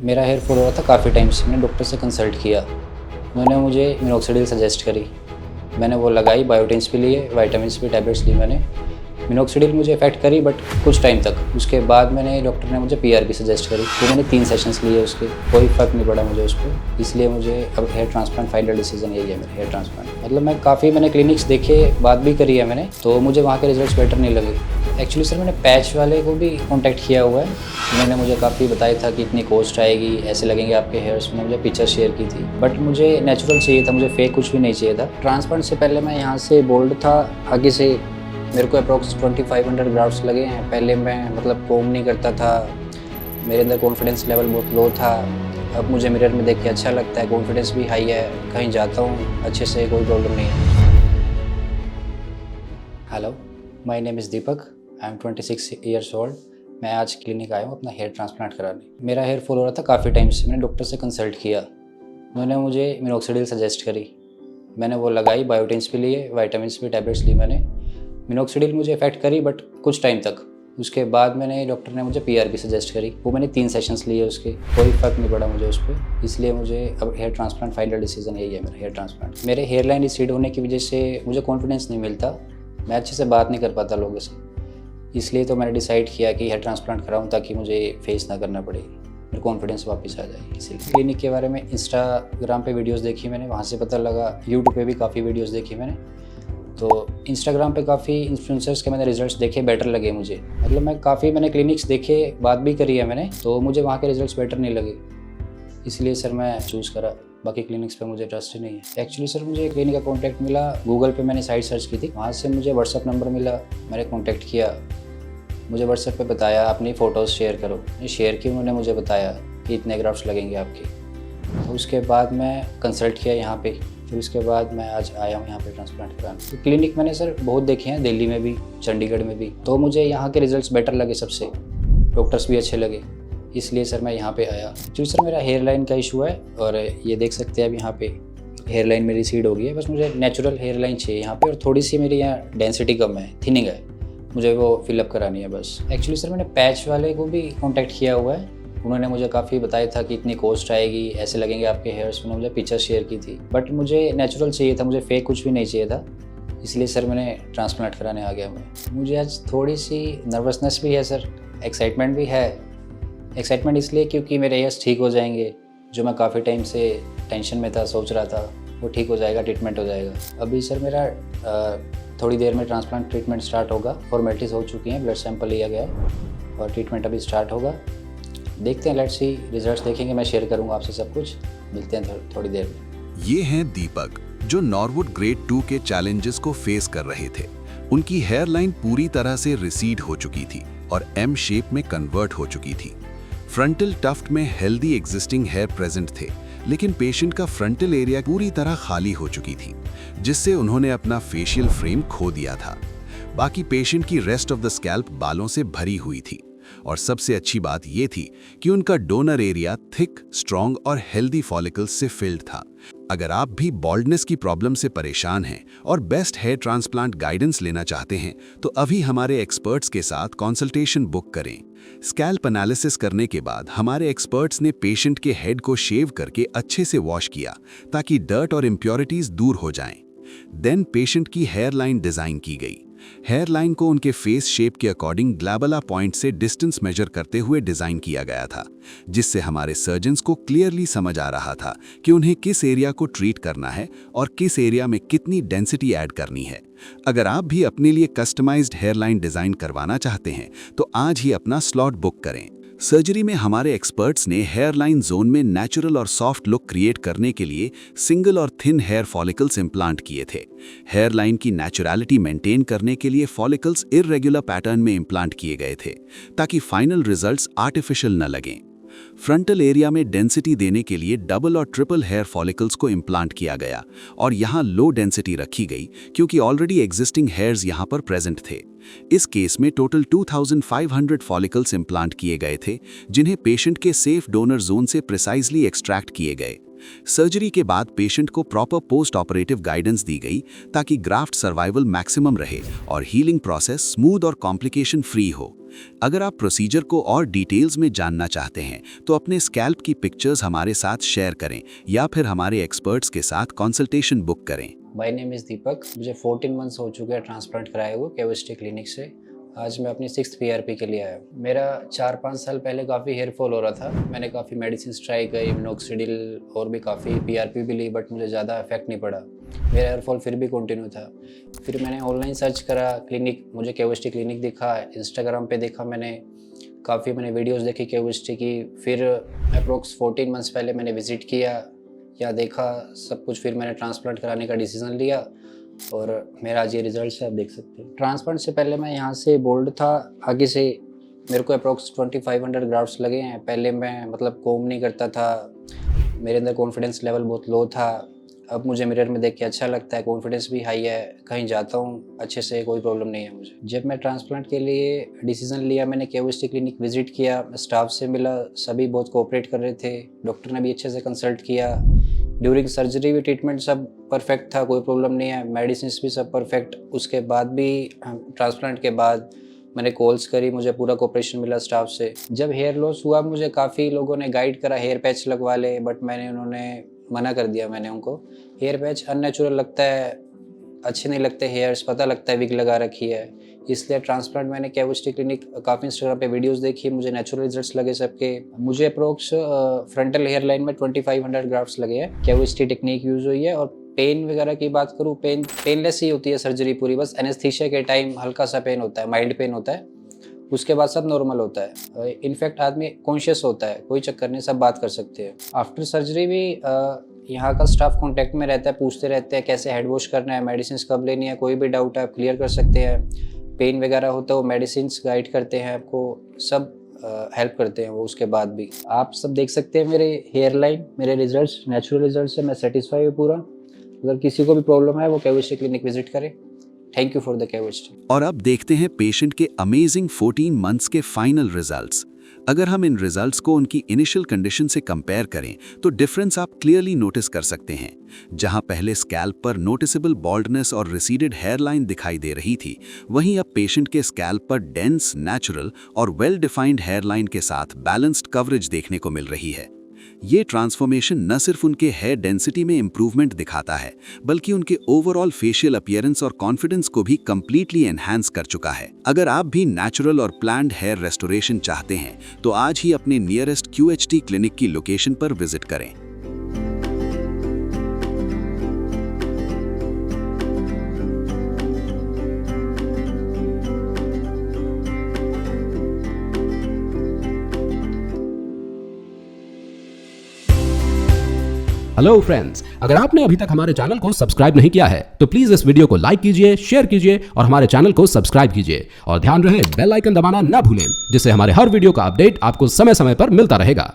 मेरा hair fall हो रहा था काफ़ी टाइम से। मैंने डॉक्टर से कंसल्ट किया। उन्होंने मुझे मिनॉक्सिडिल सजेस्ट करी। मैंने वो लगाई, बायोटिन्स भी लिए, विटामिन्स भी टैबलेट्स ली मैंने। मिनॉक्सिडिल मुझे इफ़ेक्ट करी बट कुछ टाइम तक। उसके बाद मैंने डॉक्टर ने मुझे पीआरपी सजेस्ट करी। तो मैंने 3 सेशंस लिए उसके, कोई फ़र्क नहीं पड़ा मुझे उस पर। इसलिए मुझे अब हेयर ट्रांसप्लांट फाइनल डिसीजन यही है मेरा, हेयर ट्रांसप्लांट। मतलब मैंने क्लिनिक्स देखे, बात भी करी है मैंने, तो मुझे वहाँ के रिजल्ट्स बेटर नहीं लगे। एक्चुअली सर मैंने पैच वाले को भी कॉन्टैक्ट किया हुआ है। उन्होंने मुझे काफ़ी बताया था कि इतनी कॉस्ट आएगी, ऐसे लगेंगे आपके हेयर्स में। मुझे पिक्चर शेयर की थी बट मुझे नेचुरल चाहिए था, मुझे फेक कुछ भी नहीं चाहिए था। ट्रांसप्लांट से पहले मैं यहाँ से बोल्ड था, आगे से मेरे को अप्रॉक्स 2500 ग्राफ्ट्स लगे हैं। पहले मैं मतलब कोम नहीं करता था, मेरे अंदर कॉन्फिडेंस लेवल बहुत लो था। अब मुझे मिरर में देख के अच्छा लगता है, कॉन्फिडेंस भी हाई है, कहीं जाता हूँ अच्छे से, कोई प्रॉब्लम नहीं है। Hello, my name is Deepak, I am 26 years old. मैं आज क्लिनिक आया हूँ अपना हेयर ट्रांसप्लांट कराने। मेरा हेयर फॉल हो रहा था काफ़ी टाइम से। मैंने डॉक्टर से कंसल्ट किया। उन्होंने मुझे मिनॉक्सिडिल सजेस्ट करी। मैंने वो लगाई, बायोटिन्स भी लिए, विटामिन्स भी टैबलेट्स ली मैंने। मिनॉक्सिडिल मुझे इफ़ेक्ट करी बट कुछ टाइम तक। उसके बाद डॉक्टर ने मुझे पीआरपी सजेस्ट करी। वो मैंने 3 सेशंस लिए उसके, कोई फ़र्क नहीं पड़ा मुझे उस पर। इसलिए मुझे अब हेयर ट्रांसप्लांट फाइनल डिसीजन यही है मेरा, हेयर ट्रांसप्लांट। मेरे हेयर लाइन रिसीड होने की वजह से मुझे कॉन्फिडेंस नहीं मिलता, मैं अच्छे से बात नहीं कर पाता लोगों से। इसलिए तो मैंने डिसाइड किया कि हेयर ट्रांसप्लांट कराऊं ताकि मुझे फेस ना करना पड़े, मेरे कॉन्फिडेंस वापस आ जाए। इसीलिए क्लिनिक के बारे में इंस्टाग्राम पे वीडियोस देखी मैंने, वहाँ से पता लगा। यूट्यूब पे भी काफ़ी वीडियोस देखी मैंने। तो इंस्टाग्राम पे काफ़ी इन्फ्लुएंसर्स के मैंने रिजल्ट्स देखे, बेटर लगे मुझे। मतलब मैंने क्लिनिक्स देखे, बात भी करी है मैंने, तो मुझे वहाँ के रिजल्ट्स बेटर नहीं लगे। इसलिए सर मैं चूज़ करा। बाकी क्लिनिक्स पे मुझे ट्रस्ट ही नहीं है। एक्चुअली सर मुझे क्लिनिक का कॉन्टैक्ट मिला, गूगल पे मैंने साइट सर्च की थी, वहाँ से मुझे व्हाट्सअप नंबर मिला, मैंने कॉन्टैक्ट किया। मुझे व्हाट्सएप पे बताया अपनी फ़ोटोज़ शेयर करो। ये शेयर की, उन्होंने मुझे बताया कि इतने ग्राफ्ट्स लगेंगे आपके। तो उसके बाद मैं कंसल्ट किया यहाँ पे, फिर उसके बाद मैं आज आया हूँ यहाँ पे ट्रांसप्लांट कराने। तो क्लिनिक मैंने सर बहुत देखे हैं, दिल्ली में भी, चंडीगढ़ में भी, तो मुझे यहाँ के रिजल्ट्स बेटर लगे सबसे, डॉक्टर्स भी अच्छे लगे, इसलिए सर मैं यहाँ पे आया। एक्चुअली सर मेरा हेयर लाइन का इशू है और ये देख सकते हैं अब यहाँ पे हेयर लाइन मेरी सीड हो गई है। बस मुझे नेचुरल हेयर लाइन चाहिए यहाँ पे, और थोड़ी सी मेरी यहाँ डेंसिटी कम है, थिनिंग है, मुझे वो फिलअप करानी है बस। एक्चुअली सर मैंने पैच वाले को भी कॉन्टैक्ट किया हुआ है। उन्होंने मुझे काफ़ी बताया था कि इतनी कॉस्ट आएगी, ऐसे लगेंगे आपके हेयर्स में। मुझे पिक्चर शेयर की थी बट मुझे नेचुरल चाहिए था, मुझे फेक कुछ भी नहीं चाहिए था, इसलिए सर मैंने ट्रांसप्लांट कराने आ गया मैं। मुझे आज थोड़ी सी नर्वसनेस भी है सर, एक्साइटमेंट भी है। एक्साइटमेंट इसलिए क्योंकि मेरे हेयर्स ठीक हो जाएंगे, जो मैं काफ़ी टाइम से टेंशन में था, सोच रहा था, वो ठीक हो जाएगा, ट्रीटमेंट हो जाएगा। अभी सर मेरा थोड़ी देर में ट्रांसप्लांट ट्रीटमेंट स्टार्ट होगा। फॉर्मेलिटीज़ हो चुकी हैं, ब्लड सैंपल लिया गया है और ट्रीटमेंट अभी स्टार्ट होगा। देखते हैं, लेट्स सी, रिजल्ट्स देखेंगे, मैं शेयर करूँगा आपसे सब कुछ। मिलते हैं थोड़ी देर में। ये हैं दीपक, जो नॉर्वुड ग्रेड 2 के चैलेंजेस को फेस कर रहे थे। उनकी हेयरलाइन पूरी तरह से रिसीड हो चुकी थी और एम शेप में कन्वर्ट हो चुकी थी। फ्रंटल टफ्ट में हेल्दी एग्जिस्टिंग हेयर प्रेजेंट थे, लेकिन पेशेंट का फ्रंटल एरिया पूरी तरह खाली हो चुकी थी, जिससे उन्होंने अपना फेशियल फ्रेम खो दिया था। बाकी पेशेंट की रेस्ट ऑफ द स्कैल्प बालों से भरी हुई थी, और सबसे अच्छी बात यह थी कि उनका डोनर एरिया थिक, स्ट्रॉन्ग और हेल्दी फॉलिकल्स से फिल्ड था। अगर आप भी बॉल्डनेस की प्रॉब्लम से परेशान हैं और बेस्ट हेयर ट्रांसप्लांट गाइडेंस लेना चाहते हैं, तो अभी हमारे एक्सपर्ट्स के साथ कंसल्टेशन बुक करें। स्कैल्प एनालिसिस करने के बाद हमारे एक्सपर्ट्स ने पेशेंट के हेड को शेव करके अच्छे से वॉश किया, ताकि डर्ट और इम्प्योरिटीज दूर हो जाएं। देन पेशेंट की हेयर लाइन डिजाइन की गई। हेयर लाइन को उनके फेस शेप के अकॉर्डिंग ग्लैबुला पॉइंट से डिस्टेंस मेजर करते हुए डिजाइन किया गया था, जिससे हमारे सर्जन्स को क्लियरली समझ आ रहा था कि उन्हें किस एरिया को ट्रीट करना है और किस एरिया में कितनी डेंसिटी ऐड करनी है। अगर आप भी अपने लिए कस्टमाइज्ड हेयर लाइन डिजाइन करवाना चाहते हैं, तो आज ही अपना स्लॉट बुक करें। सर्जरी में हमारे एक्सपर्ट्स ने हेयरलाइन जोन में नेचुरल और सॉफ्ट लुक क्रिएट करने के लिए सिंगल और थिन हेयर फॉलिकल्स इम्प्लांट किए थे। हेयरलाइन की नेचुरलिटी मेंटेन करने के लिए फॉलिकल्स इररेगुलर पैटर्न में इम्प्लांट किए गए थे, ताकि फाइनल रिजल्ट्स आर्टिफिशियल न लगें। फ्रंटल एरिया में डेंसिटी देने के लिए डबल और ट्रिपल हेयर फॉलिकल्स को इम्प्लांट किया गया, और यहाँ लो डेंसिटी रखी गई क्योंकि ऑलरेडी एग्जिस्टिंग हेयर्स यहाँ पर प्रेजेंट थे। इस केस में टोटल 2500 फॉलिकल्स इम्प्लांट किए गए थे, जिन्हें पेशेंट के सेफ डोनर जोन से प्रिसाइजली एक्सट्रैक्ट किए गए। सर्जरी के बाद पेशेंट को प्रॉपर पोस्ट ऑपरेटिव गाइडेंस दी गई, ताकि ग्राफ्ट सर्वाइवल मैक्सिमम रहे और हीलिंग प्रोसेस स्मूथ और कॉम्प्लिकेशन फ्री हो। अगर आप प्रोसीजर को और डिटेल्स में जानना चाहते हैं तो अपने स्कैल्प की पिक्चर्स हमारे साथ शेयर करें या फिर हमारे एक्सपर्ट्स के साथ कंसल्टेशन बुक करें। माय नेम इज़ दीपक। मुझे 14 मंथ्स हो चुके हैं ट्रांसप्लांट कराए हुए केविस्टी क्लिनिक से। आज मैं अपनी 6th PRP के लिए आया हूँ। मेरा 4-5 साल पहले काफ़ी हेयर फॉल हो रहा था। मैंने काफ़ी मेडिसिन ट्राई करी, मिनोक्सिडिल और भी काफ़ी PRP भी ली, बट मुझे ज़्यादा इफेक्ट नहीं पड़ा। मेरा हेयर फॉल फिर भी कंटिन्यू था। फिर मैंने ऑनलाइन सर्च करा क्लिनिक, मुझे केविस्टी क्लिनिक दिखा, इंस्टाग्राम पे देखा मैंने मैंने वीडियोज़ देखी केविस्टी की। फिर अप्रोक्स 14 मंथ्स पहले मैंने विज़िट किया या देखा सब कुछ, फिर मैंने ट्रांसप्लांट कराने का डिसीज़न लिया और मेरा आज ये रिजल्ट है, आप देख सकते हैं। ट्रांसप्लांट से पहले मैं यहाँ से बोल्ड था, आगे से मेरे को अप्रोक्स 2500 ग्राफ्ट्स लगे हैं। पहले मैं मतलब कोम नहीं करता था, मेरे अंदर कॉन्फिडेंस लेवल बहुत लो था। अब मुझे मिरर में देख के अच्छा लगता है, कॉन्फिडेंस भी हाई है, कहीं जाता हूँ अच्छे से, कोई प्रॉब्लम नहीं है मुझे। जब मैं ट्रांसप्लांट के लिए डिसीज़न लिया, मैंने केविस्टी क्लिनिक विजिट किया, स्टाफ से मिला, सभी बहुत कोऑपरेट कर रहे थे, डॉक्टर ने भी अच्छे से कंसल्ट किया। ड्यूरिंग सर्जरी भी ट्रीटमेंट सब परफेक्ट था, कोई प्रॉब्लम नहीं है, मेडिसिन भी सब परफेक्ट। उसके बाद भी ट्रांसप्लांट के बाद मैंने कॉल्स करी, मुझे पूरा कोऑपरेशन मिला स्टाफ से। जब हेयर लॉस हुआ मुझे काफ़ी लोगों ने गाइड करा हेयर पैच लगवा ले, बट उन्होंने मना कर दिया। मैंने उनको हेयर पैच अननेचुरल लगता है, अच्छे नहीं लगते हेयर्स, पता लगता है विग लगा रखी है, इसलिए ट्रांसप्लांट मैंने केविस्टी क्लिनिक काफ़ी इंस्टाग्राम पे वीडियोस देखी, मुझे नेचुरल रिजल्ट्स लगे सबके। मुझे अप्रोक्स फ्रंटल हेयर लाइन में 2500 ग्राफ्ट्स लगे हैं। केविस्टी टेक्निक यूज़ हुई है। और पेन वगैरह की बात करूँ, पेनलेस ही होती है सर्जरी पूरी, बस एनेस्थीसिया के टाइम हल्का सा पेन होता है, माइल्ड पेन होता है, उसके बाद सब नॉर्मल होता है। इनफैक्ट आदमी कॉन्शियस होता है, कोई चक्कर नहीं, सब बात कर सकते हैं। आफ्टर सर्जरी भी यहाँ का स्टाफ कांटेक्ट में रहता है, पूछते रहते हैं कैसे हेड वॉश करना है, मेडिसिन कब लेनी है, कोई भी डाउट है आप क्लियर कर सकते हैं। पेन वगैरह होता है वो मेडिसिन गाइड करते हैं आपको, सब हेल्प करते हैं वो। उसके बाद भी आप सब देख सकते हैं मेरे हेयर लाइन, मेरे रिजल्ट्स नेचुरल रिजल्ट्स है, मैं सेटिस्फाई हूँ पूरा। अगर किसी को भी प्रॉब्लम है वो केविस्टी क्लिनिक विजिट करे। थैंक यू फॉर द केविस्टी। और अब देखते हैं पेशेंट के अमेजिंग 14 मंथ्स के फाइनल रिजल्ट्स। अगर हम इन रिजल्ट्स को उनकी इनिशियल कंडीशन से कंपेयर करें तो डिफरेंस आप क्लियरली नोटिस कर सकते हैं। जहां पहले स्कैल्प पर नोटिसेबल बॉल्डनेस और रिसीडेड हेयरलाइन दिखाई दे रही थी, वहीं अब पेशेंट के स्कैल्प पर डेंस, नेचुरल और वेल डिफाइंड हेयरलाइन के साथ बैलेंस्ड कवरेज देखने को मिल रही है। ये ट्रांसफॉर्मेशन न सिर्फ उनके हेयर डेंसिटी में इंप्रूवमेंट दिखाता है, बल्कि उनके ओवरऑल फेशियल अपीयरेंस और कॉन्फिडेंस को भी कंप्लीटली एनहांस कर चुका है। अगर आप भी नेचुरल और प्लान्ड हेयर रेस्टोरेशन चाहते हैं तो आज ही अपने नियरेस्ट QHT क्लिनिक की लोकेशन पर विजिट करें। हेलो फ्रेंड्स, अगर आपने अभी तक हमारे चैनल को सब्सक्राइब नहीं किया है तो प्लीज इस वीडियो को लाइक कीजिए, शेयर कीजिए और हमारे चैनल को सब्सक्राइब कीजिए। और ध्यान रहे बेल आइकन दबाना ना भूलें, जिससे हमारे हर वीडियो का अपडेट आपको समय समय पर मिलता रहेगा।